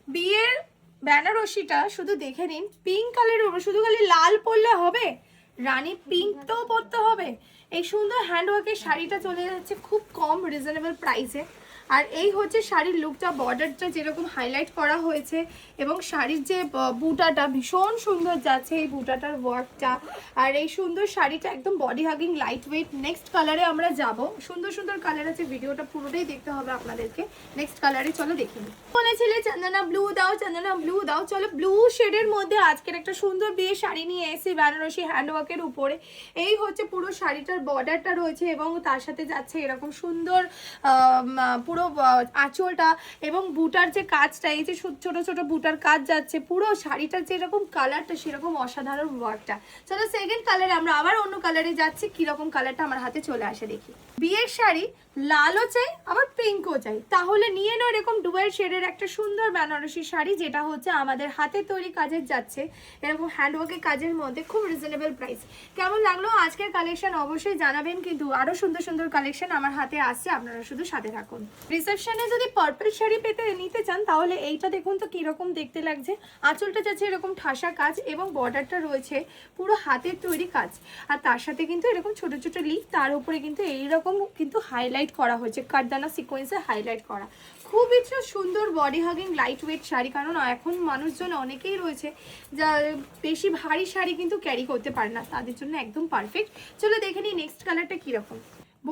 বিয়ের বেনারসিটা শুধু দেখে নিন, পিঙ্ক কালারের উপর শুধু খালি লাল পরলে হবে, রানী পিঙ্ক তো পরতে হবে। এই সুন্দর হ্যান্ডওয়ার্কের শাড়িটা চলে যাচ্ছে খুব কম রিজনেবল প্রাইসে। আর এই হচ্ছে শাড়ির লুকটা, বর্ডারটা যেরকম হাইলাইট করা হয়েছে এবং শাড়ির যে বুটাটা ভীষণ সুন্দর যাচ্ছে, এই বুটাটার ওয়ার্কটা। আর এই সুন্দর শাড়িটা একদম body hugging light weight. Next কালারে আমরা যাব, সুন্দর সুন্দর কালার আছে, ভিডিওটা পুরোটাই দেখতে হবে আপনাদেরকে। নেক্সট কালারে চলো দেখে নিই। বলেছিলে চন্দনা ব্লু দাও, চন্দনা ব্লু দাও, চলো ব্লু শেডের মধ্যে আজকের একটা সুন্দর বিয়ে শাড়ি নিয়ে এসেছি বেনারসি হ্যান্ডওয়ার্কের উপরে। এই হচ্ছে পুরো শাড়িটার বর্ডারটা রয়েছে এবং তার সাথে যাচ্ছে এরকম সুন্দর পুরো আঁচলটা এবং বুটার যে কাজটা, এই যে ছোট ছোট বুটার কাজ যাচ্ছে, পুরো শাড়িটার যেরকম কালারটা সেরকম অসাধারণ ওয়ার্কটা। চলো সেকেন্ড কালারে আমরা আবার অন্য কালারে যাচ্ছি, কিরকম কালারটা আমার হাতে চলে আসে দেখি। বিয়ের শাড়ি লালও চাই আবার পিঙ্কও চাই, তাহলে নিয়ে নাও এরকম ডুয়েল শেডের একটা সুন্দর বেনারসি শাড়ি, যেটা হচ্ছে আমাদের হাতে তৈরি কাজের যাচ্ছে এরকম হ্যান্ডওয়ার্কের কাজের মধ্যে, খুব রিজনেবল প্রাইস। কেমন লাগলো আজকের কালেকশন অবশ্যই জানাবেন, কিন্তু আরো সুন্দর সুন্দর কালেকশন আমার হাতে আসছে, আপনারা শুধু সাথে থাকুন। রিসেপশনে যদি পার্পল শাড়ি নিতে চান তাহলে এইটা দেখুন তো কিরকম দেখতে লাগছে। আঁচলটা যাচ্ছে এরকম ঠাসা কাজ এবং বর্ডারটা রয়েছে পুরো হাতের তৈরি কাজ, আর তার সাথে কিন্তু এরকম ছোট ছোট লিক, তার উপরে কিন্তু এইরকম কিন্তু হাইলাইট করা হয়েছে, কাঠদানা সিকোয়েন্সে হাইলাইট করা। খুবই সুন্দর body hugging light weight sari, কারণ এখন মানুষজন অনেকেই রয়েছে যা বেশি ভারী শাড়ি কিন্তু ক্যারি করতে পারে না, তাদের জন্য একদম পারফেক্ট। চলো দেখে নিই নেক্সট কালারটা কিরকম।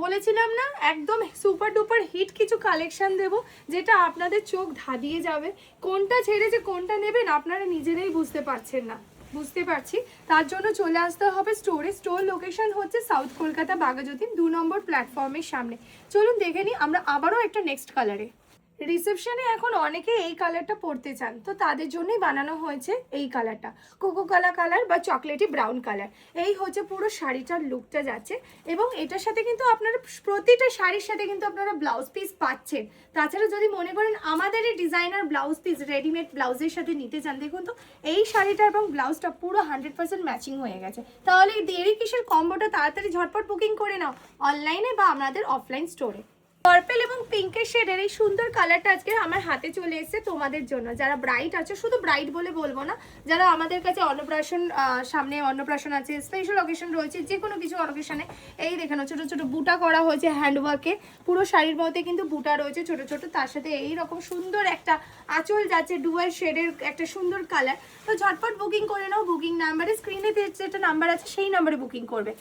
বলেছিলাম না একদম সুপার ডুপার হিট কিছু কালেকশন দেব, যেটা আপনাদের চোখ ধাঁধিয়ে যাবে। কোনটা ছেড়ে যে কোনটা নেবেন আপনারা নিজেরাই বুঝতে পারছেন না, বুঝতে পারছি। তার জন্য চলে আসতে হবে স্টোরে। স্টোর লোকেশন হচ্ছে সাউথ কলকাতা বাঘাযতীন 2 নম্বর প্ল্যাটফর্মের সামনে। চলুন দেখে নিই আমরা আবারও একটা নেক্সট কালারে। রিসেপশনে এখন অনেকে এই কালারটা পরতে চান, তো তাদের জন্যই বানানো হয়েছে এই কালারটা, কোকো কালা কালার বা চকলেটি ব্রাউন কালার। এই হচ্ছে পুরো শাড়িটার লুকটা যাচ্ছে এবং এটার সাথে কিন্তু আপনারা প্রতিটা শাড়ির সাথে কিন্তু আপনারা ব্লাউজ পিস পাচ্ছেন। তাছাড়া যদি মনে করেন আমাদের এই ডিজাইনার ব্লাউজ পিস রেডিমেড ব্লাউজের সাথে নিতে চান, দেখুন তো এই শাড়িটা এবং ব্লাউজটা পুরো 100% ম্যাচিং হয়ে গেছে। তাহলে দেরি কিসের, কম্বোটা তাড়াতাড়ি ঝটপট বুকিং করে নাও অনলাইনে বা আমাদের অফলাইন স্টোরে। পার্পল এবং পিঙ্কের শেডের এই সুন্দর কালারটা আজকে আমার হাতে চলে এসেছে তোমাদের জন্য। যারা ব্রাইড আছে, শুধু ব্রাইড বলে বলবো না, যারা আমাদের কাছে অন্নপ্রাশন, সামনে অন্নপ্রাশন আছে, স্পেশাল অকেশন রয়েছে, যে কোনো কিছু অকেশনে এই দেখানো ছোট ছোট বুটা করা হয়েছে হ্যান্ডওয়ার্কে, পুরো শাড়ির মধ্যে কিন্তু বুটা রয়েছে ছোট ছোট, তার সাথে এই রকম সুন্দর একটা আঁচল যাচ্ছে ডুয়াল শেডের একটা সুন্দর কালার। তো ঝটপট বুকিং করে নাও, বুকিং নাম্বারে স্ক্রিনে যেটা নাম্বার আছে সেই নাম্বারে বুকিং করবে।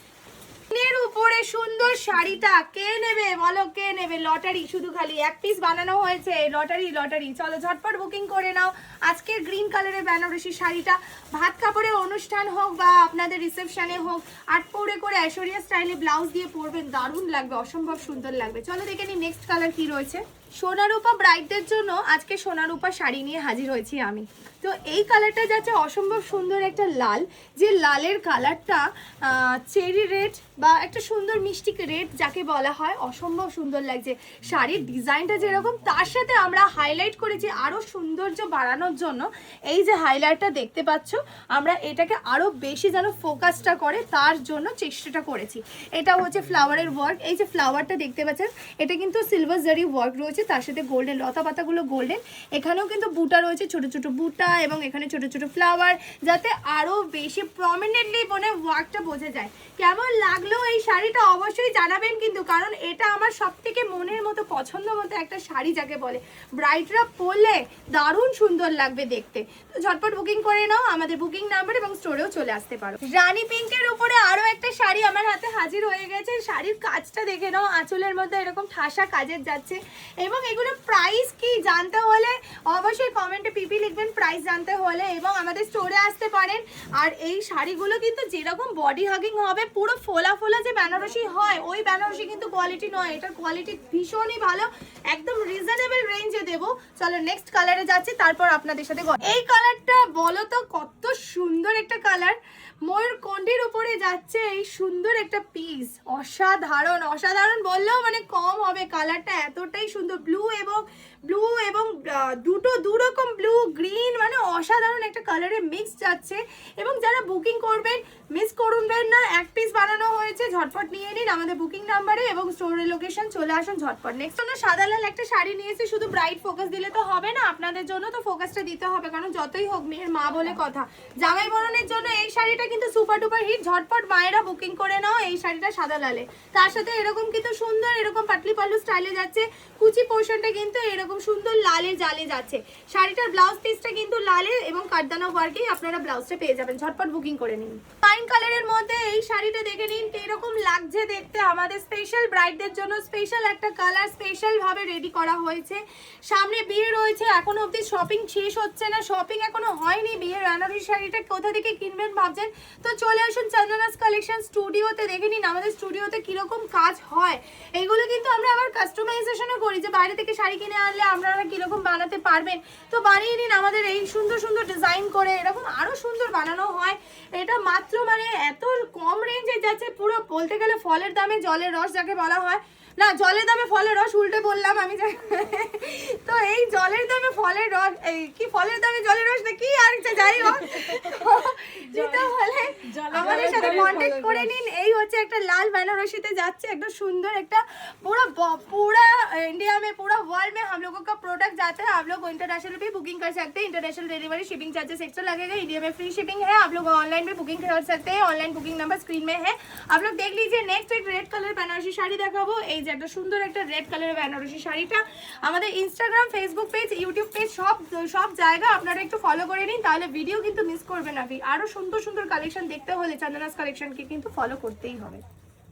এর উপরে সুন্দর শাড়িটা কে নেবে বলো, কে নেবে? লটারি, শুধু খালি এক পিস বানানো হয়েছে, লটারি লটারি। চলো ঝটপট বুকিং করে নাও আজকের গ্রিন কালারের বেনারসি শাড়িটা। ভাত কাপড়ে অনুষ্ঠান হোক বা আপনাদের রিসেপশনে হোক, আট পরে করে ঐশ্বরিয়া স্টাইলে ব্লাউজ দিয়ে পরবেন, দারুণ লাগবে, অসম্ভব সুন্দর লাগবে। চলো দেখে নি নেক্সট কালার কি রয়েছে। সোনারূপা ব্রাইডদের জন্য আজকে সোনারূপা শাড়ি নিয়ে হাজির হয়েছি আমি। তো এই কালারটা যাচ্ছে অসম্ভব সুন্দর একটা লাল, যে লালের কালারটা চেরি রেড বা একটা সুন্দর মিষ্টি রেড যাকে বলা হয়, অসম্ভব সুন্দর লাগছে। শাড়ির ডিজাইনটা যেরকম, তার সাথে আমরা হাইলাইট করেছি আরও সৌন্দর্য বাড়ানোর জন্য। এই যে হাইলাইটটা দেখতে পাচ্ছ, আমরা এটাকে আরও বেশি যেন ফোকাসটা করে তার জন্য চেষ্টাটা করেছি। এটা হচ্ছে ফ্লাওয়ারের ওয়ার্ক, এই যে ফ্লাওয়ারটা দেখতে পাচ্ছেন এটা কিন্তু সিলভার জারি ওয়ার্ক রয়েছে, তার সাথে গোল্ডেন লতা পাতাগুলো গোল্ডেন। এখানেও কিন্তু বুটা রয়েছে ছোট ছোট বুটা এবং এখানে ছোট ছোট ফ্লাওয়ার, যাতে আরো বেশি প্রমিনেন্টলি মানে ওয়ার্কটা বোঝা যায়। কেমন লাগলো এই শাড়িটা অবশ্যই জানাবেন কিন্তু, কারণ এটা আমার সবথেকে মনের মতো পছন্দ মতো একটা শাড়ি যাকে বলে, ব্রাইডরা পরলে দারুণ সুন্দর লাগবে দেখতে। তো ঝটপট বুকিং করে নাও আমাদের বুকিং নাম্বার এবং স্টোরেও চলে আসতে পারো। রানী পিঙ্কের উপরে আরো একটা শাড়ি আমার হাতে হাজির হয়ে গেছে। শাড়ির কাজটা দেখে নাও, আঁচলের মধ্যে এরকম ঠাসা কাজের যাচ্ছে এবং এগুলো প্রাইস কি জানতে হলে অবশ্যই কমেন্টে পিপি লিখবেন প্রাইস জানতে হলে, এবং আমাদের স্টোরে আসতে পারেন। আর এই শাড়িগুলো কিন্তু যেরকম বডি হাগিং হবে, পুরো ফোলা ফোলা যে বেনারসি হয় ওই বেনারসি কিন্তু কোয়ালিটি নয়, এটার কোয়ালিটি ভীষণই ভালো, একদম রিজনেবল রেঞ্জে দেবো। চলো নেক্সট কালারে যাচ্ছি, তারপর আপনাদের সাথে। এই কালারটা বলো তো কত সুন্দর একটা কালার, ময়ূর কণ্ঠের উপরে যাচ্ছে এই সুন্দর একটা পিস, অসাধারণ, অসাধারণ বললেও মানে কম হবে। কালারটা এতটাই সুন্দর, ব্লু এবং ব্লু এবং দু রকম ব্লু গ্রিন, মানে অসাধারণ একটা কালারে মিক্স যাচ্ছে। এবং যারা বুকিং করবেন মিস করবেন না, এক পিস বানানো হয়েছে, ঝটপট নিয়ে নিন আমাদের বুকিং নাম্বারে এবং স্টোরের লোকেশন চলে আসুন ঝটপট। নেক্সট আমরা সাদা লাল একটা শাড়ি নিয়েছি, শুধু ব্রাইট ফোকাস দিলে তো হবে না, আপনাদের জন্য তো ফোকাসটা দিতে হবে, কারণ যতই হোক মেয়ের মা বলে কথা। জামাই বরণের জন্য এই শাড়িটা কিন্তু সুপার ডুপার হিট, ঝটপট মায়েরা বুকিং করে নাও এই শাড়িটা সাদা লালে। তার সাথে এরকম কিন্তু সুন্দর এরকম পাটলি পাল্লু স্টাইলে যাচ্ছে, কুচি পোর্শনটা কিন্তু এরকম সুন্দর লালে জালে যাচ্ছে। শাড়িটার ব্লাউজ পিসটা কিন্তু লালে এবং কাটদানা ওয়ার্কেই আপনারা ব্লাউজটা পেয়ে যাবেন, ঝটপট বুকিং করে নিন। পাইন কালারের মধ্যে এই শাড়িটা দেখে নিন কিরকম লাগছে দেখতে, আমাদের স্পেশাল ব্রাইডদের জন্য স্পেশাল একটা কালার স্পেশাল ভাবে রেডি করা হয়েছে। সামনে বিয়ে রয়েছে, এখনো অবধি শপিং শেষ হচ্ছে না, শপিং এখনো হয়নি, বিয়ের বেনারসি শাড়িটা কোথা থেকে কিনবেন ভাবছেন তো চলে আসুন চন্দনাস কালেকশন স্টুডিওতে, দেখে নিন আমাদের স্টুডিওতে কিরকম কাজ হয়। এইগুলো কিন্তু আমরা আবার কাস্টমাইজেশনও করি, যে বাইরে থেকে শাড়ি কিনে আনলে আপনারা কিরকম বানাতে পারবেন, তো বানিয়ে নিন আমাদের এই সুন্দর সুন্দর ডিজাইন করে, এরকম আরো সুন্দর বানানো হয়। এটা মাত্র মানে এত কম রেঞ্জে যাচ্ছে, পুরো বলতে গেলে ফলের দামে জলের রস যাকে বলা হয়, না জলের দামে ফলের রস উল্টে বললাম আমি, তো এই জলের দামে ফলের রস, এই কি ফলের দামে জলের রস না কি আর যাই হোক, যেটা বলে আমাদের সাথে কন্ট্যাক্ট করে নিন। এই হচ্ছে একটা লাল বেনারসিতে যাচ্ছে, একটা সুন্দর একটা पूरा इंडिया में पूरा वर्ल्ड में हम लोगों का प्रोडक्ट जाता है, आप लोग इंटरनेशनल भी बुकिंग कर सकते हैं, international delivery shipping charges extra लगेगा, इंडिया में फ्री शिपिंग है, आप लोग ऑनलाइन भी बुकिंग कर सकते हैं, ऑनलाइन बुकिंग नंबर स्क्रीन में है, आप लोग देख लीजिए। नेक्स्ट एक रेड कलर বেনারসি শাড়ি দেখাবো, এই যে একটা সুন্দর একটা রেড কালারের বেনারসি শাড়িটা আমাদের Instagram Facebook page YouTube page সব জায়গা আপনারা একটু ফলো করে নিন, তাহলে ভিডিও কিন্তু মিস করবেন না। আরো সুন্দর সুন্দর কালেকশন দেখতে হলে চন্দনাস কালেকশনকে কিন্তু ফলো করতেই হবে।